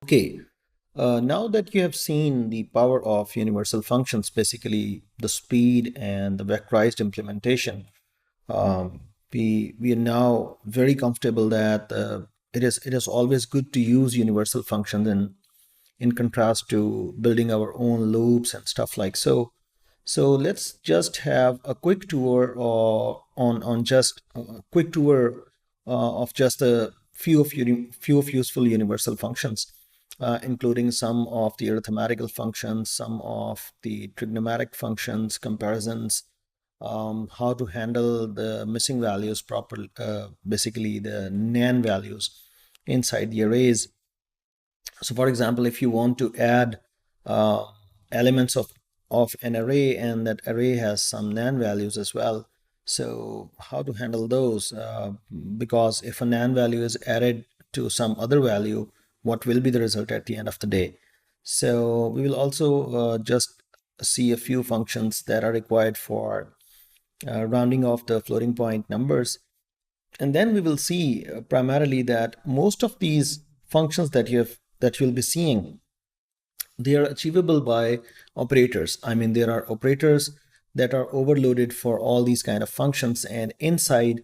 Okay, now that you have seen the power of universal functions, basically the speed and the vectorized implementation, um, we are now very comfortable that it is always good to use universal functions in contrast to building our own loops and stuff like so. So let's just have a quick tour on just a quick tour of just a few of useful universal functions, including some of the arithmetical functions, some of the trigonometric functions, comparisons, how to handle the missing values properly, basically the nan values inside the arrays. So for example, if you want to add uh, elements of an array and that array has some nan values as well, so how to handle those, because if a nan value is added to some other value, what will be the result at the end of the day? So we will also just see a few functions that are required for rounding off the floating point numbers. And then we will see primarily that most of these functions that you'll be seeing, they are achievable by operators. I mean, there are operators that are overloaded for all these kind of functions, and inside,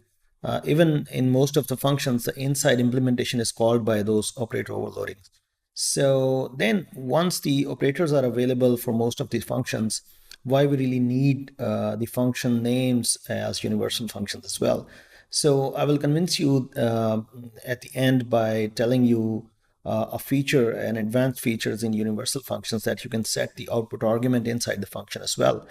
even in most of the functions, the inside implementation is called by those operator overloadings. So then once the operators are available for most of these functions, why we really need the function names as universal functions as well. So I will convince you at the end by telling you a feature and advanced features in universal functions that you can set the output argument inside the function as well,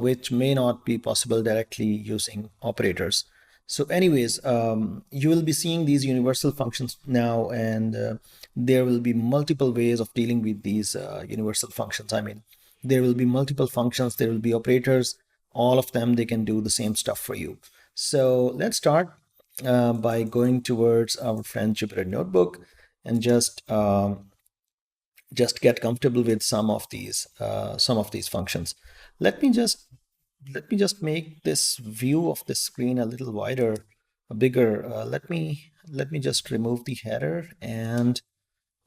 which may not be possible directly using operators. So anyways, you will be seeing these universal functions now, and there will be multiple ways of dealing with these universal functions. I mean, there will be multiple functions, there will be operators, all of them, they can do the same stuff for you. So let's start by going towards our friend Jupyter Notebook and just get comfortable with some of these functions. Let me just make this view of the screen a little wider, bigger. Let me just remove the header and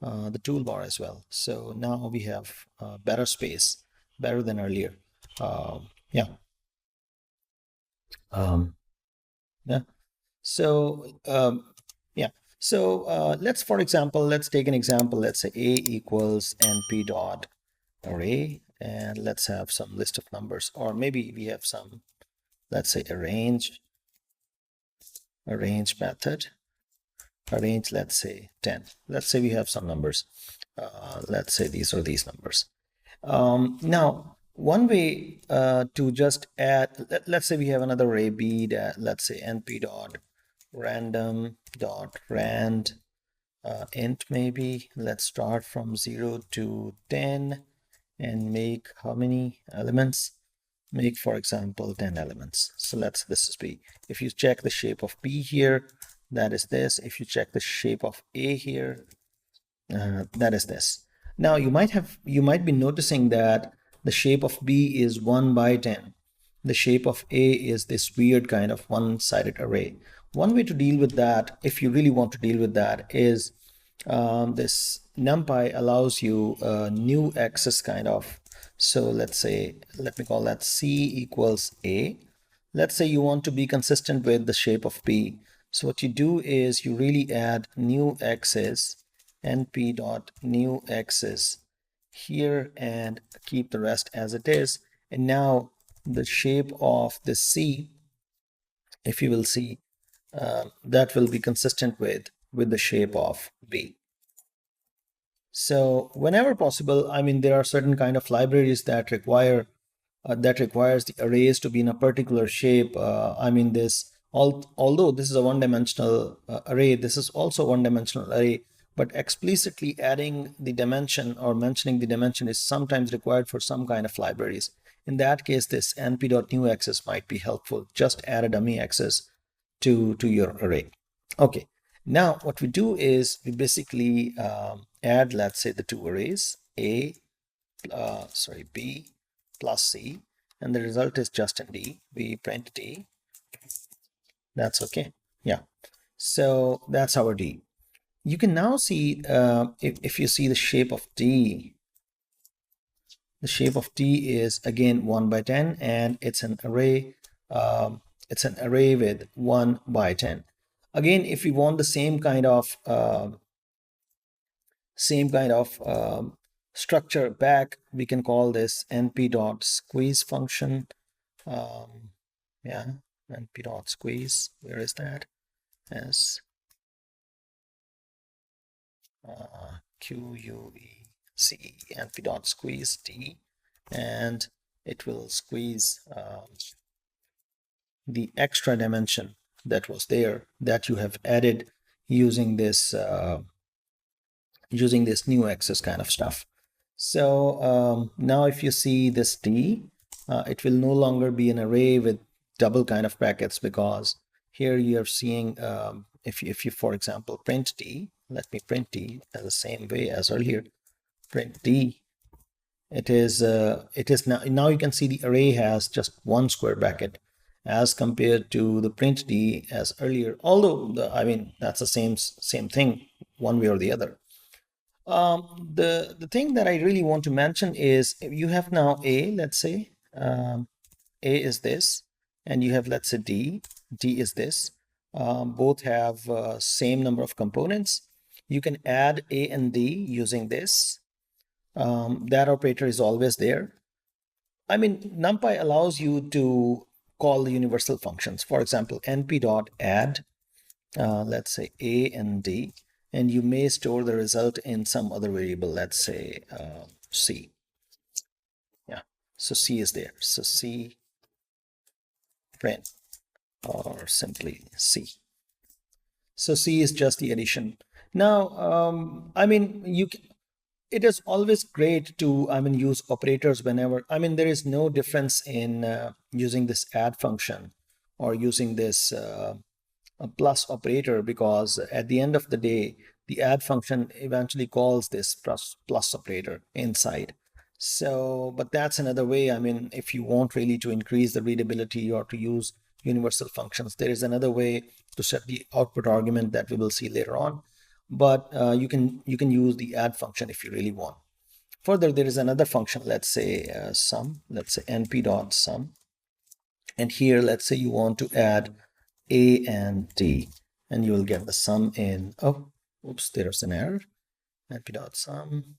the toolbar as well. So now we have better space, better than earlier. Yeah. Um, yeah. So yeah. So let's, for example, let's take an example. Let's say a equals np dot array, and let's have some list of numbers, or maybe we have some, let's say arrange method, arrange, let's say 10. Let's say we have some numbers. Let's say these are these numbers. Now, one way to just add, let's say we have another array b that, let's say np dot random dot rand int, maybe let's start from 0 to 10 and make how many elements? Make, for example, 10 elements. So this is b. If you check the shape of b here, that is this. If you check the shape of a here, that is this. Now you might be noticing that the shape of b is 1 by 10. The shape of a is this weird kind of one-sided array. One way to deal with that, if you really want to deal with that, is this NumPy allows you a new access kind of. So let's say, let me call that c equals a. Let's say you want to be consistent with the shape of b. So what you do is you really add new access, np dot new access here, and keep the rest as it is. And now the shape of the c, if you will see, that will be consistent with the shape of b. So whenever possible, I mean, there are certain kind of libraries that requires the arrays to be in a particular shape. I mean, although this is a one-dimensional array, this is also a one-dimensional array, but explicitly adding the dimension or mentioning the dimension is sometimes required for some kind of libraries. In that case, this np.newAccess might be helpful. Just add a dummy access to your array. Okay. Now what we do is we basically add, let's say, the two arrays b plus c, and the result is just in d. We print d. That's okay. Yeah. So that's our d. You can now see, if you see the shape of D, the shape of D is again 1 by 10, and it's an array. It's an array with 1 by 10. Again, if we want the same kind of structure back, we can call this np.squeeze function. Yeah, np.squeeze. Where is that? As QUECE, np.squeeze D, and it will squeeze the extra dimension that was there that you have added using this new access kind of stuff. So now if you see this D, it will no longer be an array with double kind of brackets, because here you're seeing, if you, for example, print D, let me print D as the same way as earlier, print D, it is now you can see the array has just one square bracket as compared to the print D as earlier, although I mean, that's the same thing one way or the other. The thing that I really want to mention is, you have now A, let's say, A is this, and you have, let's say, D is this. Both have same number of components. You can add A and D using this. That operator is always there. I mean, NumPy allows you to call the universal functions. For example, np.add, let's say A and D, and you may store the result in some other variable, let's say C. Yeah, so C is there. So C print, or simply C. So C is just the addition. Now, I mean, it is always great to, I mean, use operators whenever, I mean, there is no difference in using this add function or using this a plus operator, because at the end of the day, the add function eventually calls this plus operator inside. So, but that's another way. I mean, if you want really to increase the readability or to use universal functions, there is another way to set the output argument that we will see later on. But you can use the add function if you really want. Further, there is another function, let's say sum, let's say np.sum. And here, let's say you want to add A and D, and you will get the sum in, oh, oops, there's an error. np.sum,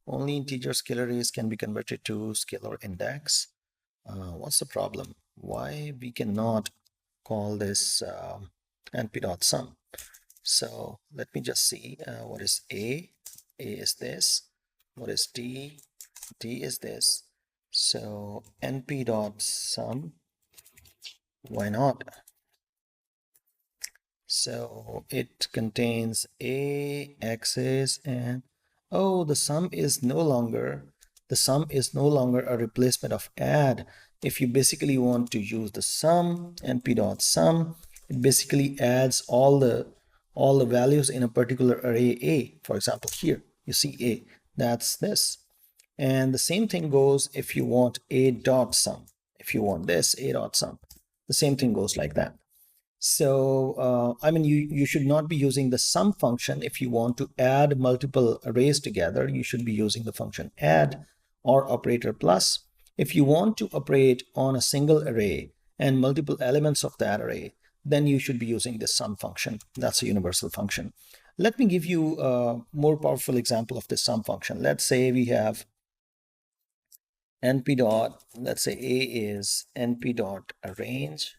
only integer scalar arrays can be converted to scalar index. What's the problem? Why we cannot call this np.sum? So let me just see, what is A? A is this. What is D? D is this. So np.sum, why not? So it contains A, X's, and oh, the sum is no longer a replacement of add. If you basically want to use the sum, np.sum, it basically adds all the values in a particular array A. For example, here you see A, that's this. And the same thing goes if you want A dot sum. If you want this, A dot sum, the same thing goes like that. So, I mean, you should not be using the sum function. If you want to add multiple arrays together, you should be using the function add or operator plus. If you want to operate on a single array and multiple elements of that array, then you should be using the sum function. That's a universal function. Let me give you a more powerful example of this sum function. Let's say we have np dot, let's say A is np dot arrange.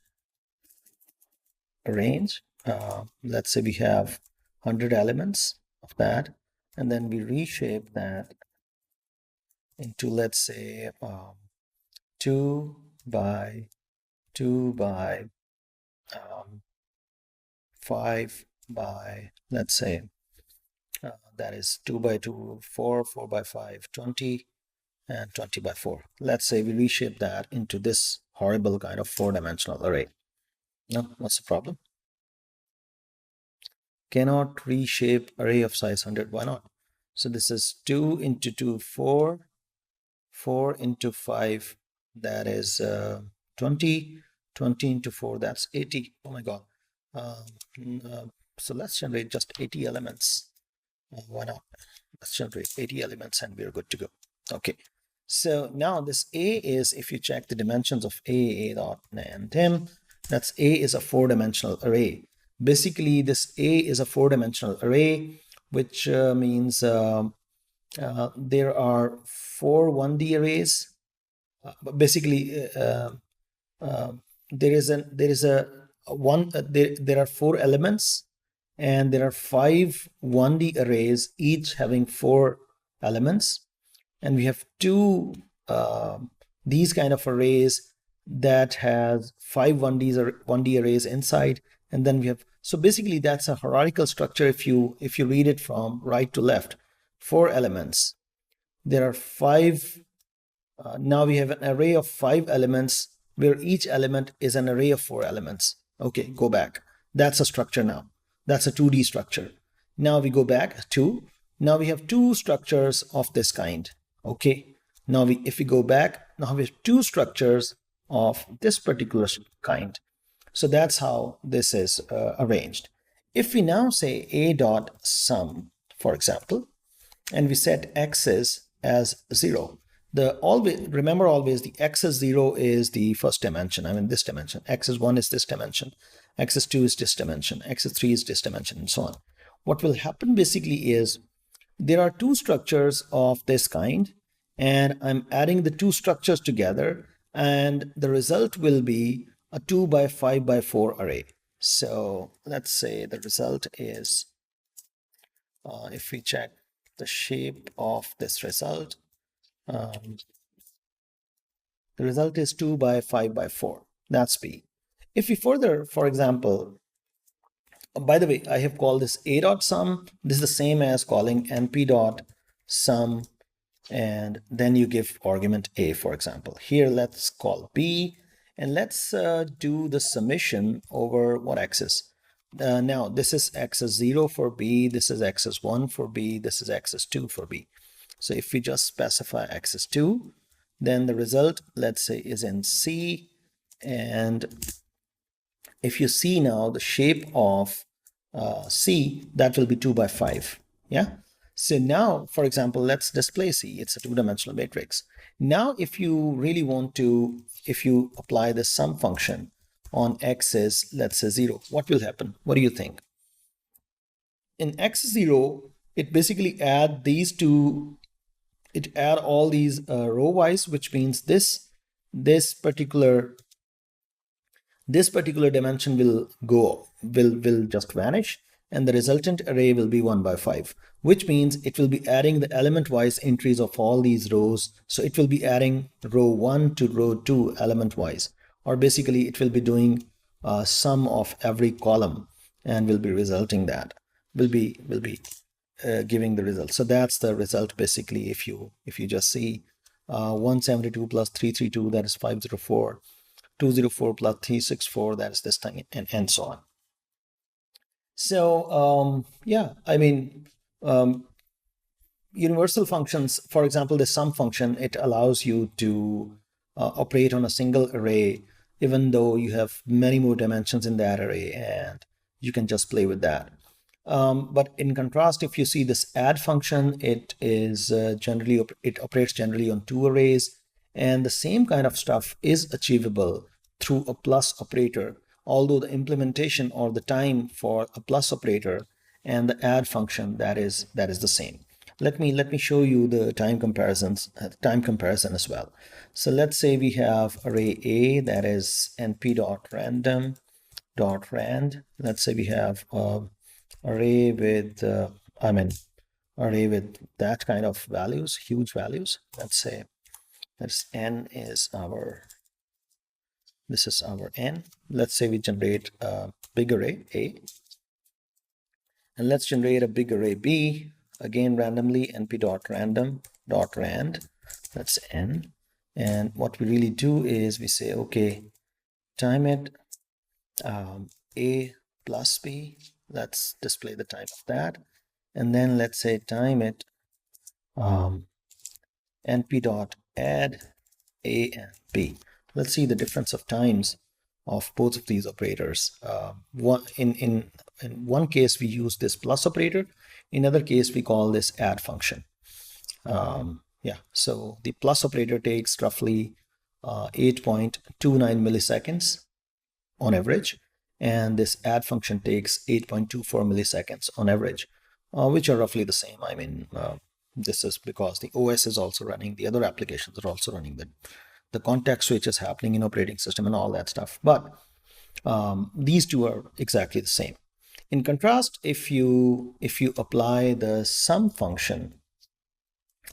Let's say we have 100 elements of that, and then we reshape that into, let's say, 2 by 2 by 5 by, let's say, that is 2 by 2, 4, 4 by 5, 20, and 20 by 4. Let's say we reshape that into this horrible kind of 4-dimensional array. Now, what's the problem? Cannot reshape array of size 100. Why not? So this is 2 into 2, 4, 4 into 5, that is 20, 20 into 4, that's 80. Oh my God. So let's generate just 80 elements. Why not? Let's generate 80 elements and we're good to go. Okay. So now this A is, if you check the dimensions of A dot name, that's A is a 4-dimensional array. Basically, this A is a 4-dimensional array, which means there are 4 1D arrays. Basically, there are 4 elements, and there are 5 1D arrays, each having 4 elements, and we have 2 these kind of arrays that has 5 1D arrays inside, and then we have, so basically that's a hierarchical structure. If you read it from right to left, 4 elements, there are 5. Now we have an array of 5 elements where each element is an array of 4 elements. Okay, go back. That's a structure now. That's a 2D structure. Now we go back to, now we have 2 structures of this kind. Okay, now if we go back, now we have 2 structures of this particular kind. So that's how this is arranged. If we now say a dot sum, for example, and we set x's as 0, remember always the x is 0 is the first dimension. I mean this dimension. X is 1 is this dimension. X is 2 is this dimension. X is 3 is this dimension, and so on. What will happen basically is there are 2 structures of this kind, and I'm adding the 2 structures together, and the result will be a 2 by 5 by 4 array. So let's say the result is, if we check the shape of this result, the result is 2 by 5 by 4. That's B. If we further, for example, by the way, I have called this a dot sum. This is the same as calling np dot sum, and then you give argument a, for example. Here, let's call b, and let's do the summation over what axis. Now, this is x is 0 for b, this is x is 1 for b, this is x is 2 for b. So if we just specify x is 2, then the result, let's say, is in C. And if you see now the shape of C, that will be 2 by 5. Yeah. So now, for example, let's display C. It's a 2-dimensional matrix. Now, if you really want to, if you apply the sum function on x is, let's say, 0, what will happen? What do you think? In x 0, it basically add these two. It add all these row wise, which means this particular dimension will just vanish, and the resultant array will be 1 by 5, which means it will be adding the element wise entries of all these rows. So it will be adding row 1 to row 2 element wise, or basically it will be doing sum of every column, and will be resulting that will be giving the result. So that's the result basically. If you just see 172 plus 332, that is 504, 204 plus 364, that is this thing, and so on. So yeah, I mean, universal functions, for example, the sum function, it allows you to operate on a single array, even though you have many more dimensions in that array, and you can just play with that. But in contrast, if you see this add function, it is it operates generally on 2 arrays, and the same kind of stuff is achievable through a plus operator, although the implementation or the time for a plus operator and the add function, that is the same. Let me show you the time comparison as well. So let's say we have array A, that is np.random.rand. Let's say we have array with array with that kind of values, huge values. Let's say that's n is our, this is our n. Let's say we generate a big array A, and let's generate a big array B, again randomly, np.random.rand, that's n. And what we really do is we say, okay, time it A plus B. Let's display the time of that, and then let's say time it np.add A and B. Let's see the difference of times of both of these operators. One in in one case we use this plus operator, in other case we call this add function. Yeah, so the plus operator takes roughly 8.29 milliseconds on average, and this add function takes 8.24 milliseconds on average, which are roughly the same. I mean, this is because the OS is also running, the other applications are also running, the context switch is happening in operating system and all that stuff. But these two are exactly the same. In contrast, if you apply the sum function,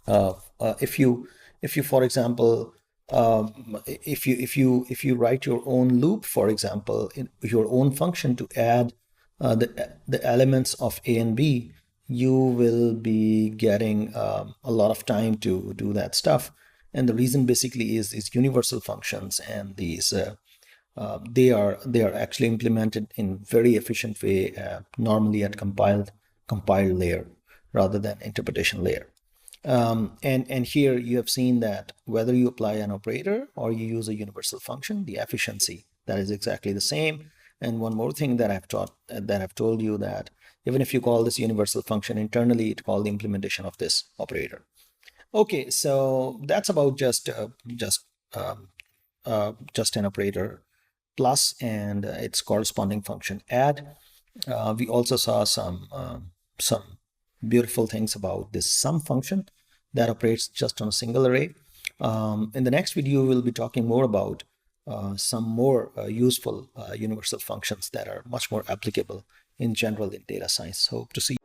if you for example, if you write your own loop, for example, in your own function to add the elements of A and B, you will be getting a lot of time to do that stuff. And the reason basically is these universal functions and these they are actually implemented in very efficient way, normally at compiled layer rather than interpretation layer. And here you have seen that whether you apply an operator or you use a universal function, the efficiency, that is exactly the same. And one more thing that I've told you, that even if you call this universal function internally, it calls the implementation of this operator. Okay, so that's about just an operator plus and its corresponding function add. We also saw some beautiful things about this sum function that operates just on a single array. In the next video, we'll be talking more about some more useful universal functions that are much more applicable in general in data science. Hope to see you.